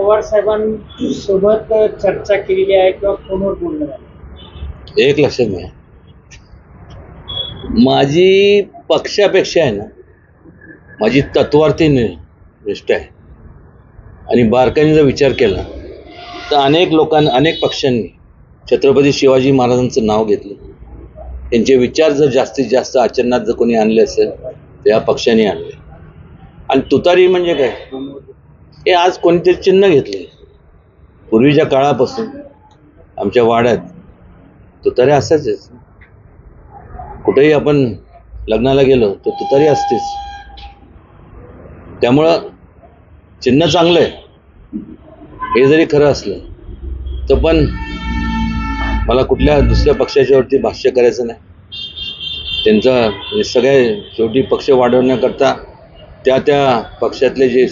पवार साहेबांसोबत चर्चा केलेली आहे किंवा फोनवर बोलणं झालं? एक लक्षात घ्या, माझी पक्षापेक्षा आहे ना, माझी तत्वार्थी निष्ठा आहे. आणि बारकाईने जर विचार केला तर अनेक पक्षांनी छत्रपती शिवाजी महाराजांचं नाव घेतलं. त्यांचे विचार जर जास्तीत जास्त आचरणात जर कोणी आणले असेल तर या पक्षाने आणले. आणि तुतारी म्हणजे काय, हे आज कोणीतरी चिन्ह घेतले. पूर्वीच्या काळापासून आमच्या वाड्यात तुतारी असायचेच. कुठेही आपण लग्नाला गेलो तर तुतारी असतेच. त्यामुळं चिन्ह चांगलं आहे हे जरी खरं असलं तर पण मला कुठल्या दुसऱ्या पक्षाच्यावरती भाष्य करायचं नाही. त्यांचा सगळ्या शेवटी पक्ष वाढवण्याकरता त्या पक्षातले जे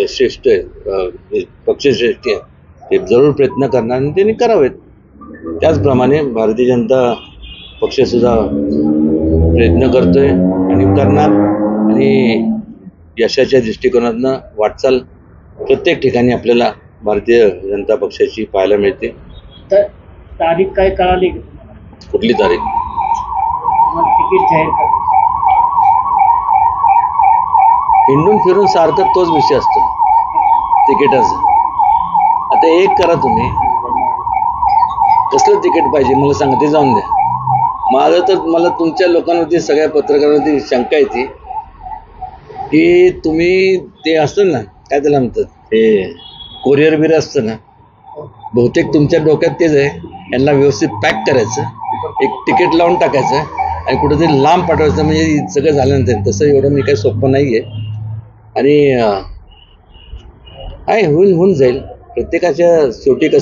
श्रेष्ठ आहेत, पक्षश्रेष्ठी आहेत, ते जरूर प्रयत्न करणार आणि त्यांनी करावेत. त्याचप्रमाणे भारतीय जनता पक्षसुद्धा प्रयत्न करतोय आणि करणार. आणि यशाच्या दृष्टिकोनातनं वाटचाल प्रत्येक ठिकाणी आपल्याला भारतीय जनता पक्षाची पाहायला मिळते. तर तारीख काय कळाली? कुठली तारीख? तिकीट जाहीर कर. हिंडून फिरून सारखं तोच विषय असतो तिकिटाचा. आता एक करा, तुम्ही कसलं तिकीट पाहिजे मला सांगा, ते जाऊन द्या. माझं तर मला तुमच्या लोकांवरती, सगळ्या पत्रकारांवरती शंका येते की तुम्ही ते असतं ना, काय त्याला म्हणतात, ते कोरिअर बिर असतं ना, बहुतेक तुमच्या डोक्यात तेच आहे. यांना व्यवस्थित पॅक करायचं, एक तिकीट लावून टाकायचं आणि कुठेतरी लांब पाठवायचं, म्हणजे सगळं झाल्यानंतर. तसं एवढं मी काही सोपं नाही आहे. आणि होऊन जाईल. प्रत्येकाच्या शेवटी कसं